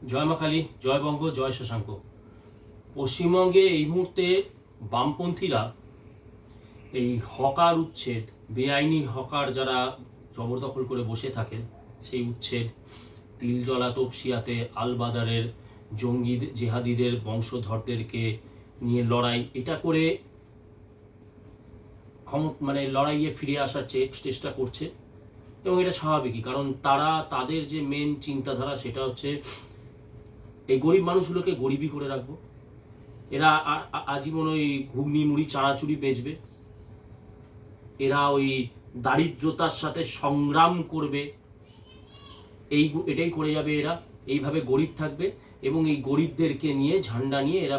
জয় মা কালী, জয় বঙ্গ, জয় শশাঙ্ক। পশ্চিমবঙ্গে এই মুহূর্তে বামপন্থীরা এই হকার উচ্ছেদ, বেআইনি হকার যারা জবরদখল করে বসে থাকে সেই উচ্ছেদ, তিলজলা তপসিয়াতে আলবাদারের জঙ্গি জেহাদিদের বংশধরদেরকে নিয়ে লড়াই, এটা করে লড়াইয়ে ফিরে আসার চেষ্টা করছে। এবং এটা স্বাভাবিকই, কারণ তারা তাদের যে মেন চিন্তাধারা সেটা হচ্ছে এই গরিব মানুষগুলোকে গরিবই করে রাখবো। এরা আজীবন ওই ঘুগনি মুড়ি চানাচুরি বেচবে, এরা ওই দারিদ্রতার সাথে সংগ্রাম করবে, এটাই করে যাবে। এরা এইভাবে গরিব থাকবে এবং এই গরিবদেরকে নিয়ে ঝান্ডা নিয়ে এরা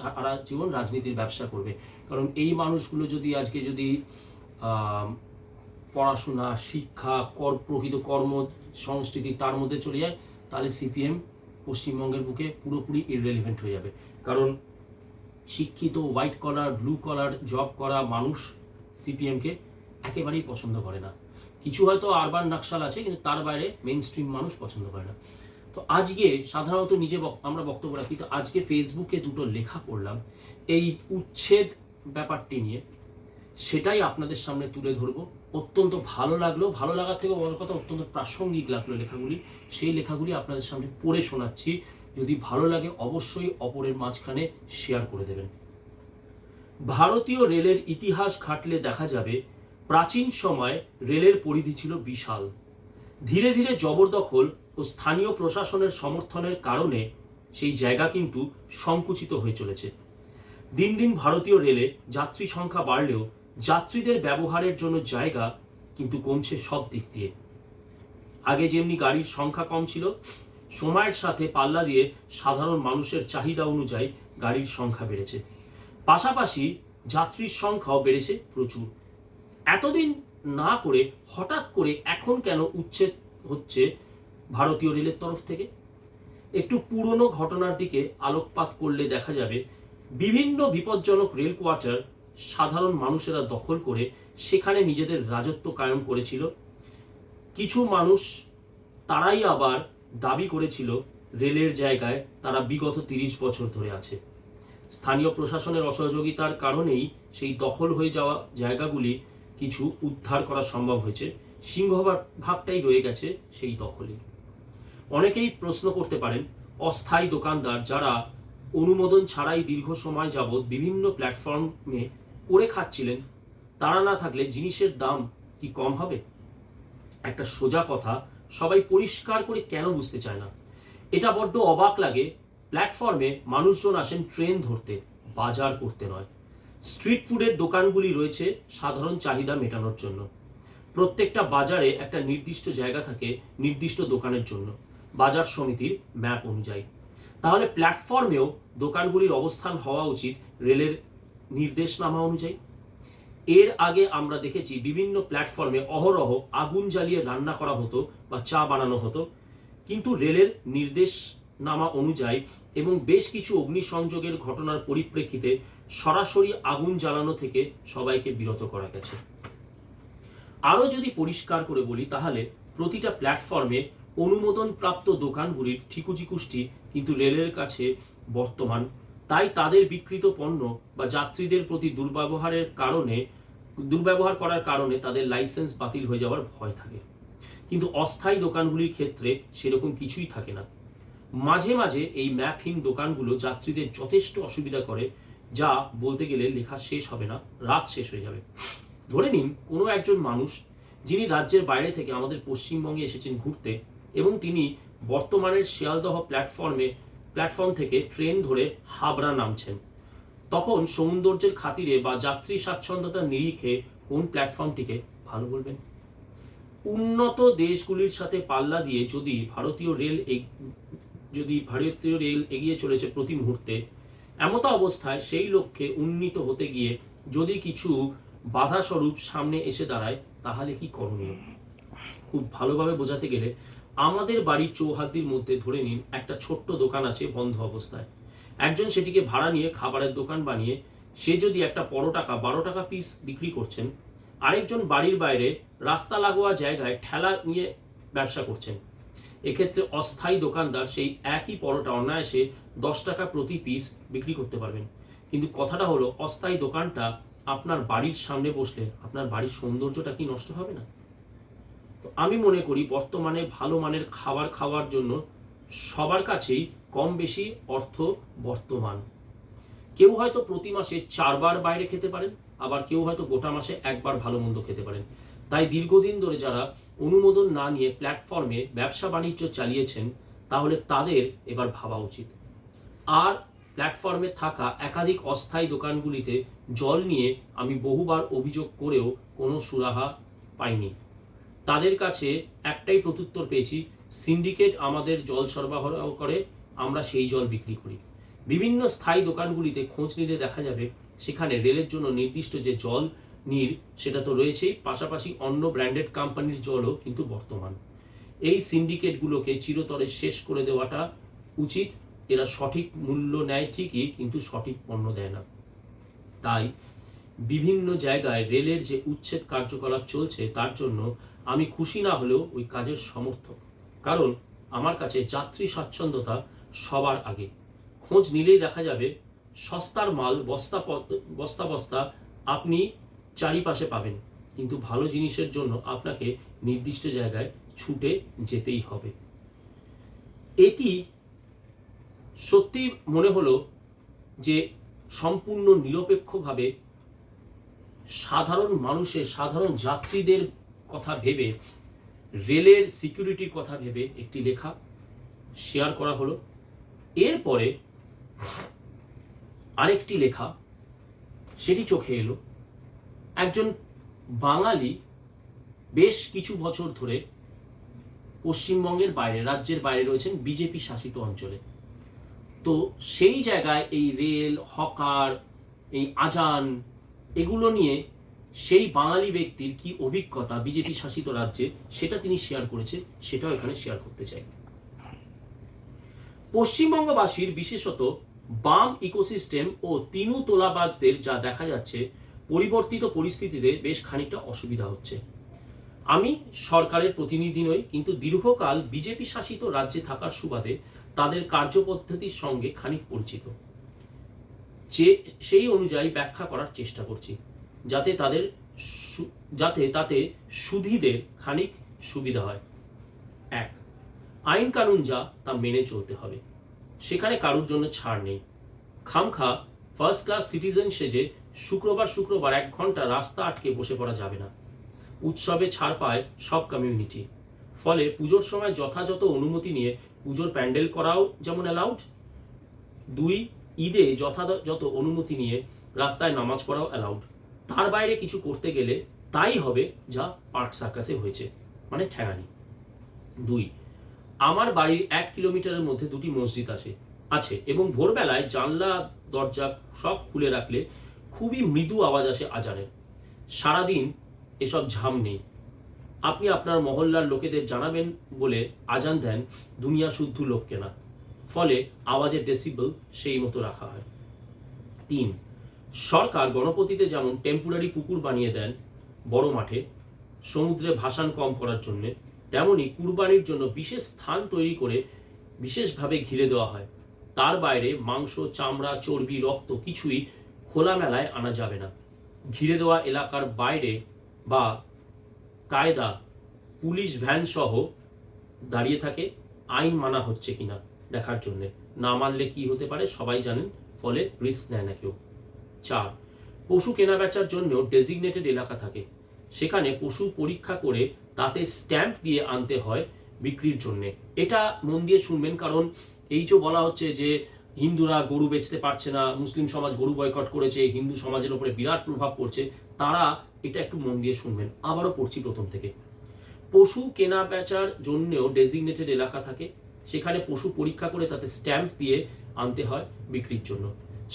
সারা জীবন রাজনীতির ব্যবসা করবে। কারণ এই মানুষগুলো যদি পড়াশোনা, শিক্ষা, প্রকৃত কর্ম সংস্কৃতি তার মধ্যে চলে যায়, তাহলে সিপিএম পশ্চিমবঙ্গের বুকে পুরোপুরি ইররেলিভেন্ট হয়ে যাবে। কারণ শিক্ষিত white collar, blue collar job করা মানুষ সিপিএমকে একেবারেই পছন্দ করে না। কিছু হয়তো আরবান নকশাল আছে, কিন্তু তার বাইরে মেইন স্ট্রিম মানুষ পছন্দ করে না। তো আজকে সাধারণত আমরা বক্তব্য রাখি, তো আজকে ফেসবুকে দুটো লেখা পড়লাম এই উচ্ছেদ ব্যাপারটি নিয়ে, সেটাই আপনাদের সামনে তুলে ধরবো। অত্যন্ত ভালো লাগলো, ভালো লাগার থেকে বড় কথা অত্যন্ত প্রাসঙ্গিক লাগলো লেখাগুলি। সেই লেখাগুলি আপনাদের সামনে পড়ে শোনাচ্ছি। যদি ভালো লাগে অবশ্যই অপরের মাঝখানে শেয়ার করে দেবেন। ভারতীয় রেলের ইতিহাস ঘাটলে দেখা যাবে প্রাচীন সময় রেলের পরিধি ছিল বিশাল। ধীরে ধীরে জবরদখল ও স্থানীয় প্রশাসনের সমর্থনের কারণে সেই জায়গা কিন্তু সংকুচিত হয়ে চলেছে। দিন দিন ভারতীয় রেলে যাত্রী সংখ্যা বাড়লেও যাত্রীদের ব্যবহারের জন্য জায়গা কিন্তু কমছে সব দিক দিয়ে। আগে যেমনি গাড়ির সংখ্যা কম ছিল, সময়ের সাথে পাল্লা দিয়ে সাধারণ মানুষের চাহিদা অনুযায়ী গাড়ির সংখ্যা বেড়েছে, পাশাপাশি যাত্রীর সংখ্যাও বেড়েছে প্রচুর। এতদিন না করে হঠাৎ করে এখন কেন উচ্ছেদ হচ্ছে ভারতীয় রেলের তরফ থেকে? একটু পুরনো ঘটনার দিকে আলোকপাত করলে দেখা যাবে বিভিন্ন বিপজ্জনক রেল কোয়ার্টার সাধারণ মানুষেরা দখল করে সেখানে নিজেদের রাজত্ব কায়েম করেছিল। কিছু মানুষ তারাই আবার দাবি করেছিল রেলের জায়গায় তারা বিগত 30 বছর ধরে আছে। স্থানীয় প্রশাসনের অসহযোগিতার কারণেই সেই দখল হয়ে যাওয়া জায়গাগুলি কিছু উদ্ধার করা সম্ভব হয়েছে, সিংহভাগটাই রয়ে গেছে সেই দখলে। অনেকেই প্রশ্ন করতে পারেন, অস্থায়ী দোকানদার যারা অনুমোদন ছাড়াই দীর্ঘ সময় যাবৎ বিভিন্ন প্ল্যাটফর্মে করে খাচ্ছিলেন, তারা না থাকলে জিনিসের দাম কি কম হবে? একটা সোজা কথা সবাই পরিষ্কার করে কেন বুঝতে চায় না। এটা বড্ড অবাক লাগে। প্ল্যাটফর্মে মানুষজন আসেন ট্রেন ধরতে, বাজার করতে নয়। স্ট্রিট ফুডের দোকানগুলি রয়েছে সাধারণ চাহিদা মেটানোর জন্য। প্রত্যেকটা বাজারে একটা নির্দিষ্ট জায়গা থাকে নির্দিষ্ট দোকানের জন্য, বাজার সমিতির ম্যাপ অনুযায়ী। তাহলে প্ল্যাটফর্মেও দোকানগুলির অবস্থান হওয়া উচিত রেলের নির্দেশনামা অনুযায়ী। এর আগে আমরা দেখেছি বিভিন্ন প্ল্যাটফর্মে অহরহ আগুন জ্বালিয়ে রান্না করা হতো বা চা বানানো হতো, কিন্তু রেলের নির্দেশনামা অনুযায়ী এবং বেশ কিছু অগ্নিসংযোগের ঘটনার পরিপ্রেক্ষিতে সরাসরি আগুন জ্বালানো থেকে সবাইকে বিরত করা গেছে। আরও যদি পরিষ্কার করে বলি, তাহলে প্রতিটা প্ল্যাটফর্মে অনুমোদনপ্রাপ্ত দোকানগুলির ঠিকুজি কুষ্টি কিন্তু রেলের কাছে বর্তমান। তাই তাদের বিক্রিত পণ্য বা যাত্রীদের প্রতি দুর্ব্যবহার করার কারণে তাদের লাইসেন্স বাতিল হয়ে যাওয়ার ভয় থাকে। কিন্তু অস্থায়ী দোকানগুলির ক্ষেত্রে সেরকম কিছুই থাকে না। মাঝে মাঝে এই ম্যাপহীন দোকানগুলো যাত্রীদের যথেষ্ট অসুবিধা করে, যা বলতে গেলে লেখা শেষ হবে না, রাত শেষ হয়ে যাবে। ধরে নিন কোনো একজন মানুষ যিনি রাজ্যের বাইরে থেকে আমাদের পশ্চিমবঙ্গে এসেছেন ঘুরতে, এবং তিনি বর্তমানের শিয়ালদহ প্ল্যাটফর্ম থেকে ট্রেন ধরে হাবড়া নামছেন। তখন সৌন্দর্যের খাতিরে বা যাত্রী স্বাচ্ছন্দ্যতার নিরিখে কোন প্ল্যাটফর্মটিকে ভালো বলবেন? উন্নত দেশগুলির সাথে পাল্লা দিয়ে যদি ভারতীয় রেল এগিয়ে চলেছে প্রতি মুহূর্তে, এমত অবস্থায় সেই লক্ষ্যে উন্নীত হতে গিয়ে যদি কিছু বাধাস্বরূপ সামনে এসে দাঁড়ায়, তাহলে কি করণীয়? খুব ভালোভাবে বোঝাতে গেলে, আমাদের বাড়ির চৌহাদ্দির মধ্যে ধরে নিন একটা ছোট্ট দোকান আছে বন্ধ অবস্থায়। একজন সেটিকে ভাড়া নিয়ে খাবারের দোকান বানিয়ে সে যদি একটা পরোটা 12 টাকা পিস বিক্রি করছেন, আরেকজন বাড়ির বাইরে রাস্তা লাগোয়া জায়গায় ঠেলা নিয়ে ব্যবসা করছেন। এক্ষেত্রে অস্থায়ী দোকানদার সেই একই পরোটা অনায়াসে 10 টাকা প্রতি পিস বিক্রি করতে পারবেন। কিন্তু কথাটা হলো, অস্থায়ী দোকানটা আপনার বাড়ির সামনে বসলে আপনার বাড়ির সৌন্দর্যটা কি নষ্ট হবে না? তো আমি মনে করি বর্তমানে ভালো মানের খাবার খাওয়ার জন্য সবার কাছেই কম বেশি অর্থ বর্তমান। কেউ হয়তো প্রতি মাসে 4 বার বাইরে খেতে পারেন, আবার কেউ হয়তো গোটা মাসে একবার ভালো মন্দ খেতে পারেন। তাই দীর্ঘদিন ধরে যারা অনুমোদন না নিয়ে প্ল্যাটফর্মে ব্যবসা বাণিজ্য চালিয়েছেন, তাহলে তাদের এবার ভাবা উচিত। আর প্ল্যাটফর্মে থাকা একাধিক অস্থায়ী দোকানগুলিতে জল নিয়ে আমি বহুবার অভিযোগ করেও কোনো সুরাহা পাইনি। তাদের কাছে একটাই প্রত্যুত্তর পেয়েছি, সিন্ডিকেট আমাদের জল সরবরাহ করে, আমরা সেই জল বিক্রি করি। বিভিন্ন স্থায়ী দোকানগুলিতে খোঁজ নিলে দেখা যাবে সেখানে রেলের জন্য নির্দিষ্ট যে জল নীর সেটা তো রয়েছেই, পাশাপাশি অন্য ব্র্যান্ডেড কোম্পানির জলও কিন্তু বর্তমান। এই সিন্ডিকেটগুলোকে চিরতরে শেষ করে দেওয়াটা উচিত। এরা সঠিক মূল্য নেয় ঠিকই, কিন্তু সঠিক পণ্য দেয় না। তাই বিভিন্ন জায়গায় রেলের যে উচ্ছেদ কার্যকলাপ চলছে তার জন্য আমি খুশি না হলেও ওই কাজের সমর্থক। কারণ আমার কাছে যাত্রী স্বাচ্ছন্দ্যতা সবার আগে। খোঁজ নিলেই দেখা যাবে সস্তার মাল বস্তা বস্তা বস্তা আপনি চারিপাশে পাবেন, কিন্তু ভালো জিনিসের জন্য আপনাকে নির্দিষ্ট জায়গায় ছুটে যেতেই হবে। এটি সত্যি মনে হলো যে সম্পূর্ণ নিরপেক্ষভাবে সাধারণ মানুষের, সাধারণ যাত্রীদের কথা ভেবে, রেলের সিকিউরিটির কথা ভেবে একটি লেখা শেয়ার করা হলো। এরপরে আরেকটি লেখা সেটি চোখে এলো। একজন বাঙালি বেশ কিছু বছর ধরে পশ্চিমবঙ্গের বাইরে, রাজ্যের বাইরে রয়েছেন বিজেপি শাসিত অঞ্চলে। তো সেই জায়গায় এই রেল, হকার, এই আজান, এগুলো নিয়ে সেই বাঙালি ব্যক্তির কি অভিজ্ঞতা বিজেপি শাসিত রাজ্যে, সেটা তিনি শেয়ার করেছে, সেটাও এখানে শেয়ার করতে চাই। পশ্চিমবঙ্গবাসীর, বিশেষত বাম ইকোসিস্টেম ও তিনু তোলাবাজদের যা দেখা যাচ্ছে, পরিবর্তিত পরিস্থিতিতে বেশ খানিকটা অসুবিধা হচ্ছে। আমি সরকারের প্রতিনিধি নই, কিন্তু দীর্ঘকাল বিজেপি শাসিত রাজ্যে থাকার সুবাদে তাদের কার্যপদ্ধতির সঙ্গে খানিক পরিচিত, যে সেই অনুযায়ী ব্যাখ্যা করার চেষ্টা করছি, যাতে তাতে সুধীদের খানিক সুবিধা হয়। 1. আইন কানুন যা তা মেনে চলতে হবে, সেখানে কারুর জন্য ছাড় নেই। খামখা ফার্স্ট ক্লাস সিটিজেন সেজে শুক্রবার 1 ঘন্টা রাস্তা আটকে বসে পড়া যাবে না। উৎসবে ছাড় পায় সব কমিউনিটি, ফলে পুজোর সময় যথাযথ অনুমতি নিয়ে পুজোর প্যান্ডেল করাও যেমন অ্যালাউড। 2. ঈদে যথাযথ অনুমতি নিয়ে রাস্তায় নামাজ পড়াও অ্যালাউড। তার বাইরে কিছু করতে গেলে তাই হবে যা পার্ক সার্কাসে হয়েছে, মানে ঠেঙানি। 2. আমার বাড়ির 1 কিলোমিটারের মধ্যে 2টি মসজিদ আছে এবং ভোরবেলায় জানলা দরজা সব খুলে রাখলে খুবই মৃদু আওয়াজ আসে আজানের। সারাদিন এসব ঝাম নেই। আপনি আপনার মহল্লার লোকেদের জানাবেন বলে আজান দেন দুনিয়া শুদ্ধ লোককে না, ফলে আওয়াজের ডেসিবেল সেই মতো রাখা হয়। 3. সরকার গণপতিতে যেমন টেম্পোরারি পুকুর বানিয়ে দেন বড় মাঠে সমুদ্রে ভাসান কম করার জন্য, তেমনি কুরবানির জন্য বিশেষ স্থান তৈরি করে বিশেষভাবে ঘিরে দেওয়া হয়। তার বাইরে মাংস, চামড়া, চর্বি, রক্ত কিছুই খোলামেলায় আনা যাবে না। ঘিরে দেওয়া এলাকার বাইরে বা কায়দা পুলিশ ভ্যান সহ দাঁড়িয়ে থাকে আইন মানা হচ্ছে কিনা দেখার জন্য। না মানলে কি হতে পারে সবাই জানেন, ফলে রিস্ক নেয় না কেউ। 4. পশু কেনা বেচার জন্য ডেজিগনেটেড এলাকা থাকে, সেখানে পশু পরীক্ষা করে তাতে স্ট্যাম্প দিয়ে আনতে হয় বিক্রির জন্য। এটা মন দিয়ে শুনবেন, কারণ এই যে বলা হচ্ছে যে হিন্দুরা গরু বেচতে পারছে না, মুসলিম সমাজ গরু বয়কট করেছে, হিন্দু সমাজের উপরে বিরাট প্রভাব পড়ছে, তারা এটা একটু মন দিয়ে শুনবেন। আবারও পড়ছি প্রথম থেকে। পশু কেনা বেচার জন্যও ডেজিগনেটেড এলাকা থাকে, সেখানে পশু পরীক্ষা করে তাতে স্ট্যাম্প দিয়ে আনতে হয় বিক্রির জন্য।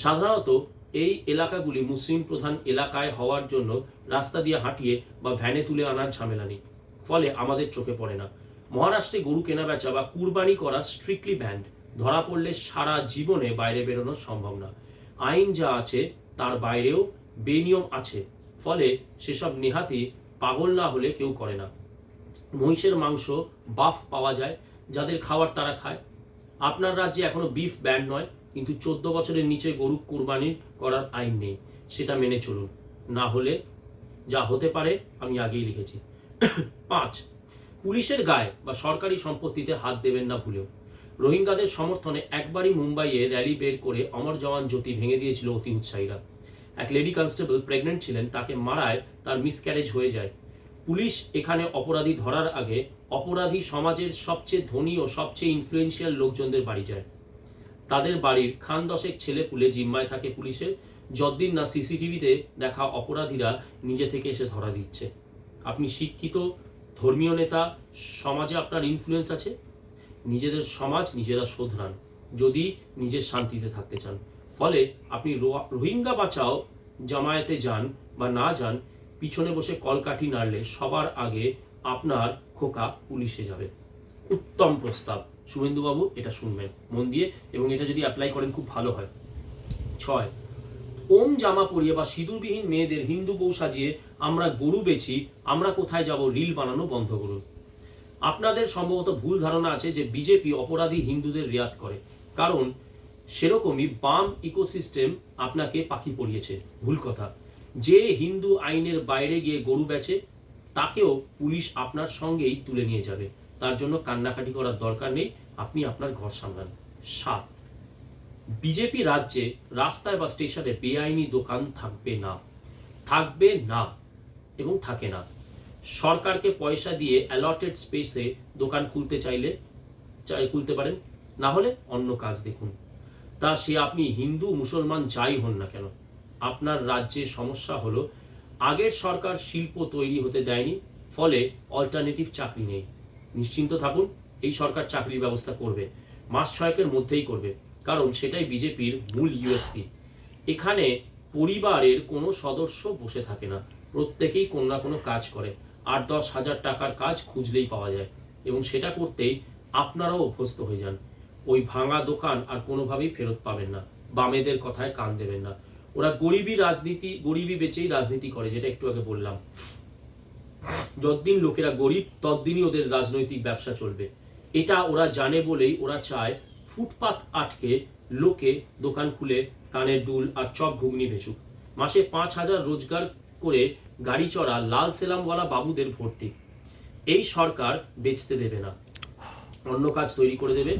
সাধারণত এই এলাকাগুলি মুসলিম প্রধান এলাকায় হওয়ার জন্য রাস্তা দিয়ে হাঁটিয়ে বা ভ্যানে তুলে আনার ঝামেলা নেই, ফলে আমাদের চোখে পড়ে না। মহারাষ্ট্রে গরু কেনা বেচা বা কুরবানি করা স্ট্রিক্টলি ব্যান্ড। ধরা পড়লে সারা জীবনে বাইরে বেরোনো সম্ভব না। আইন যা আছে তার বাইরেও বেনিয়ম আছে, ফলে সেসব নেহাতি পাগল না হলে কেউ করে না। মহিষের মাংস বাফ পাওয়া যায়, যাদের খাওয়ার তারা খায়। আপনার রাজ্যে এখনো বিফ ব্যান নয়, কিন্তু 14 বছরের নিচে গরু কোরবানি করার আইন নেই, সেটা মেনে চলুন, না হলে যা হতে পারে আমি আগেই লিখেছি। 5, পুলিশের গায়ে বা সরকারি সম্পত্তিতে হাত দেবেন না ভুলেও। রোহিঙ্গাদের সমর্থনে একবারই মুম্বাইয়ে র্যালি বের করে অমর জওয়ান জ্যোতি ভেঙে দিয়েছিল অতি উৎসাহীরা। এক লেডি কনস্টেবল প্রেগনেন্ট ছিলেন, তাকে মারায় তার মিসক্যারেজ হয়ে যায়। পুলিশ এখানে অপরাধী ধরার আগে অপরাধী সমাজের সবচেয়ে ধনী ও সবচেয়ে ইনফ্লুয়েন্সিয়াল লোকজনদের বাড়ি যায়। তাদের বাড়ির খান দশেক ছেলে পুলে জিম্মায় থাকে পুলিশের, যতদিন না সিসিটিভিতে দেখা অপরাধীরা নিজে থেকে এসে ধরা দিচ্ছে। আপনি শিক্ষিত, ধর্মীয় নেতা, সমাজে আপনার ইনফ্লুয়েন্স আছে, নিজেদের সমাজ নিজেরা শোধরান যদি নিজের শান্তিতে থাকতে চান। ফলে আপনি রোহিঙ্গা বাঁচাও জামায়াতে যান বা না যান, পিছনে বসে কলকাঠি নাড়লে সবার আগে আপনার খোকা পুলিশে যাবে। উত্তম প্রস্তাব শুভেন্দুবাবু, এটা শুনবেন মন দিয়ে, এবং এটা যদি অ্যাপ্লাই করেন খুব ভালো হয়। 6, ওম জামা পরিয়ে বা সিঁদুরবিহীন মেয়েদের হিন্দু বউ সাজিয়ে আমরা গরু বেচি, আমরা কোথায় যাব রিল বানানো বন্ধ করুন। আপনাদের সম্ভবত ভুল ধারণা আছে যে বিজেপি অপরাধী হিন্দুদের রিয়াত করে, কারণ সেরকমই বাম ইকোসিস্টেম আপনাকে পাখি পড়িয়েছে। ভুল কথা। যে হিন্দু আইনের বাইরে গিয়ে গরু বেচে তাকেও পুলিশ আপনার সঙ্গেই তুলে নিয়ে যাবে, তার জন্য কান্নাকাটি করার দরকার নেই, আপনি আপনার ঘর সামলান। 7, বিজেপি রাজ্যে রাস্তায় বা স্টেশনে বেআইনি দোকান থাকবে না এবং থাকে না। সরকারকে পয়সা দিয়ে অ্যালটেড স্পেসে দোকান খুলতে চাইলে খুলতে পারেন, না হলে অন্য কাজ দেখুন। তা সে আপনি হিন্দু মুসলমান যাই হন না কেন। আপনার রাজ্যে সমস্যা হলো আগের সরকার শিল্প তৈরি হতে দেয়নি, ফলে অল্টারনেটিভ চাকরি নেই। নিশ্চিন্ত থাকুন, এই সরকার চাকরির ব্যবস্থা করবে, মাস 6 মধ্যেই করবে, কারণ সেটাই বিজেপির মূল ইউএসপি। এখানে পরিবারের কোনো সদস্য বসে থাকে না, প্রত্যেকেই কোনো না কোনো কাজ করে। 8-10 হাজার টাকার কাজ খুঁজলেই পাওয়া যায়, এবং সেটা করতেই আপনারাও অভ্যস্ত হয়ে যান। ওই ভাঙা দোকান আর কোনোভাবেই ফেরত পাবেন না। বামেদের কথায় কান দেবেন না, ওরা গরিবই বেচেই রাজনীতি করে, যেটা একটু আগে বললাম। যতদিন লোকেরা গরিব ততদিনই ওদের রাজনৈতিক ব্যবসা চলবে। এটা ওরা জানে বলেই ওরা চায় ফুটপাত আটকে লোকে দোকান খুলে কানের দুল আর চপ ঘুগনি বেচুক। মাসে 5,000 রোজগার করে গাড়ি চড়া লাল সেলামওয়ালা বাবুদের ভর্তি। এই সরকার বেচতে দেবে না, অন্য কাজ তৈরি করে দেবে।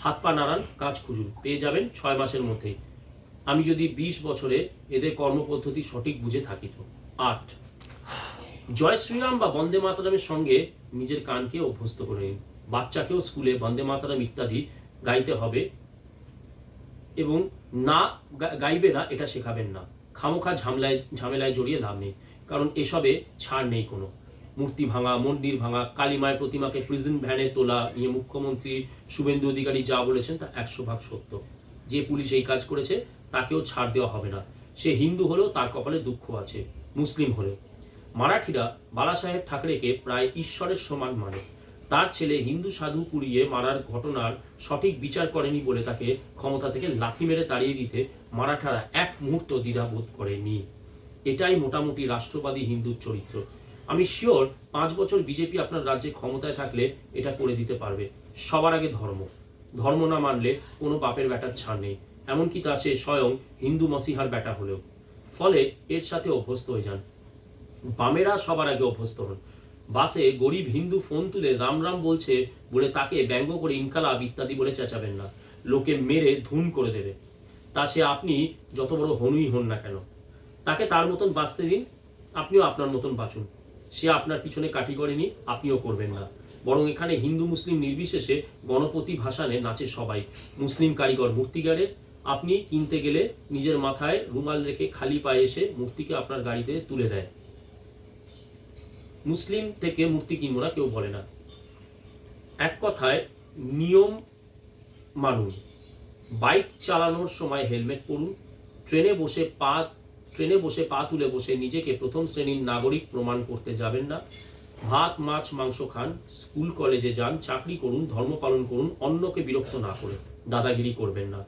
হাত পা নাড়ান, কাজ খুঁজুন, পেয়ে যাবেন 6 মাসের মধ্যেই। আমি যদি 20 বছরে এদের কর্মপদ্ধতি সঠিক বুঝে থাকি তো। 8, জয় শ্রীরাম বা বন্দে মাতরমের সঙ্গে নিজের কানকে অভ্যস্ত করে নিন। বাচ্চাকেও স্কুলে বন্দে মাতরম ইত্যাদি গাইতে হবে, এবং না গাইবে না এটা শেখাবেন না। খামোখা ঝামেলায় জড়িয়ে লাভ নেই, কারণ এসবে ছাড় নেই কোনো। মূর্তি ভাঙা, মন্দির ভাঙা, কালীমায়ের প্রতিমাকে প্রিজন ভ্যানে তোলা নিয়ে মুখ্যমন্ত্রী শুভেন্দু অধিকারী যা বলেছেন তা 100% সত্য। যে পুলিশ এই কাজ করেছে তাকেও ছাড় দেওয়া হবে না, সে হিন্দু হলেও তার কপালে দুঃখ আছে, মুসলিম হলেও। মারাঠিরা বালাসাহেব ঠাকরেকে প্রায় ঈশ্বরের সমান মানে। তার ছেলে হিন্দু সাধু পুড়িয়ে মারার ঘটনার সঠিক বিচার করেনি বলে তাকে ক্ষমতা থেকে লাথি মেরে তাড়িয়ে দিতে মারাঠারা এক মুহূর্ত দ্বিধাবোধ করেনি। এটাই মোটামুটি রাষ্ট্রবাদী হিন্দুর চরিত্র। আমি শিওর 5 বছর বিজেপি আপনার রাজ্যে ক্ষমতায় থাকলে এটা করে দিতে পারবে। সবার আগে ধর্ম না মানলে কোনো বাপের বেটার ছাড় নেই, এমনকি তা সে স্বয়ং হিন্দু মসিহার বেটা হলেও। ফলে এর সাথে অভ্যস্ত হয়ে যান। বামেরা সবার আগে অভ্যস্ত হন। বাসে গরিব হিন্দু ফোন তুলে রাম রাম বলছে বলে তাকে ব্যঙ্গ করে ইনকালাব ইত্যাদি বলে চেঁচাবেন না, লোকে মেরে ধুম করে দেবে। তা সে আপনি যত বড় হনুই হন না কেন, তাকে তার মতন বাঁচতে দিন, আপনিও আপনার মতন বাঁচুন। সে আপনার পিছনে কাঠি করেনি, আপনিও করবেন না। বরং এখানে হিন্দু মুসলিম নির্বিশেষে গণপতি ভাসানে নাচে সবাই। মুসলিম কারিগর মূর্তিগারে আপনি কিনতে গেলে নিজের মাথায় রুমাল রেখে খালি পায়ে এসে মূর্তিকে আপনার গাড়িতে তুলে দেয়। মুসলিম থেকে মূর্তি কিনবো না কেউ বলে না। এক কথায় নিয়ম মানুন। বাইক চালানোর সময় হেলমেট পরুন। ট্রেনে বসে পা তুলে বসে নিজেকে প্রথম শ্রেণীর নাগরিক প্রমাণ করতে যাবেন না। ভাত মাছ মাংস খান, স্কুল কলেজে যান, চাকরি করুন, ধর্ম পালন করুন, অন্যকে বিরক্ত না করে। দাদাগিরি করবেন না।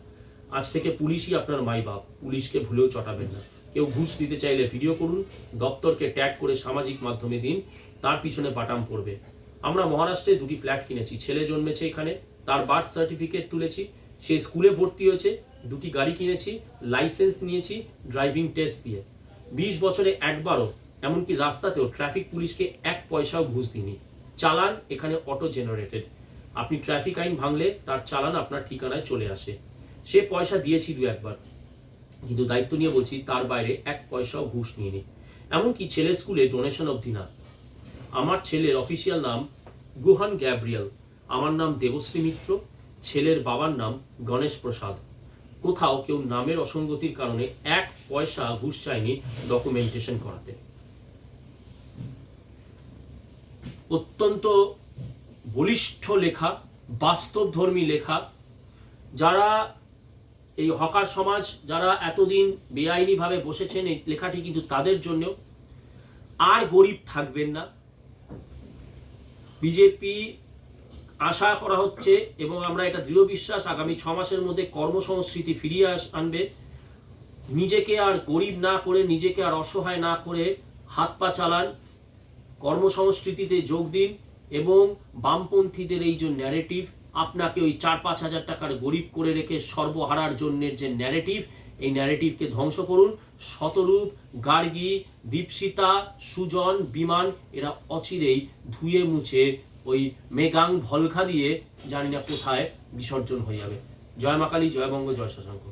আজ থেকে পুলিশই আপনার মাই বাপ, পুলিশকে ভুলেও চটাবেন না। কেউ ঘুষ দিতে চাইলে ভিডিও করুন, দপ্তরকে ট্যাগ করে সামাজিক মাধ্যমে দিন, তার পিছনে বাটাম পড়বে। আমরা মহারাষ্ট্রে 2টি ফ্ল্যাট কিনেছি, ছেলে জন্মেছে এখানে, তার বার্থ সার্টিফিকেট তুলেছি, সে স্কুলে ভর্তি হয়েছে, 2টি গাড়ি কিনেছি, লাইসেন্স নিয়েছি ড্রাইভিং টেস্ট দিয়ে, 20 বছরে একবারও এমনকি রাস্তাতেও ট্রাফিক পুলিশকে 1 পয়সাও ঘুষ দিইনি। চালান এখানে অটো জেনারেটেড, আপনি ট্রাফিক আইন ভাঙলে তার চালান আপনার ঠিকানায় চলে আসে। সে পয়সা দিয়েছি 2-1 বার, কিন্তু দায়িত্ব নিয়ে বলছি তার বাইরে 1 পয়সাও ঘুষ নিইনি। এমনকি ছেলের স্কুলে ডোনেশন অবধি না। আমার ছেলের অফিসিয়াল নাম গুহান গ্যাব্রিয়েল, আমার নাম দেবশ্রী মিত্র, ছেলের বাবার নাম গণেশ প্রসাদ। কোথাও কেউ নামের অসঙ্গতির কারণে 1 পয়সা ঘুষ চায়নি ডকুমেন্টেশন করাতে। অত্যন্ত বলিষ্ঠ লেখা, বাস্তবধর্মী লেখা। যারা এই হকার সমাজ, যারা এতদিন বেআইনিভাবে বসেছেন, এই লেখাটি কিন্তু তাদের জন্য। আর গরিব থাকবেন না। বিজেপি আশা করা হচ্ছে এবং আমরা এটা দৃঢ় বিশ্বাস আগামী 6 মাসের মধ্যে কর্মসংস্কৃতি ফিরিয়ে আনবে। নিজেকে আর গরিব না করে, নিজেকে আর অসহায় না করে হাত পা চালান, কর্মসংস্কৃতিতে যোগ দিন এবং বামপন্থীদের এই যে ন্যারেটিভ, আপনাকে ওই 4-5 হাজার টাকার গরিব করে রেখে সর্বহারার জন্যের যে ন্যারেটিভ, এই ন্যারেটিভকে ধ্বংস করুন। শতরূপ, গার্গী, দীপশিতা, সুজন, বিমান এরা অচিরেই ধুয়ে মুছে ওই মেগাং ভলখা দিয়ে জানি না কোথায় বিসর্জন হয়ে যাবে। জয় মা কালী, জয় বঙ্গ, জয় শশাঙ্ক।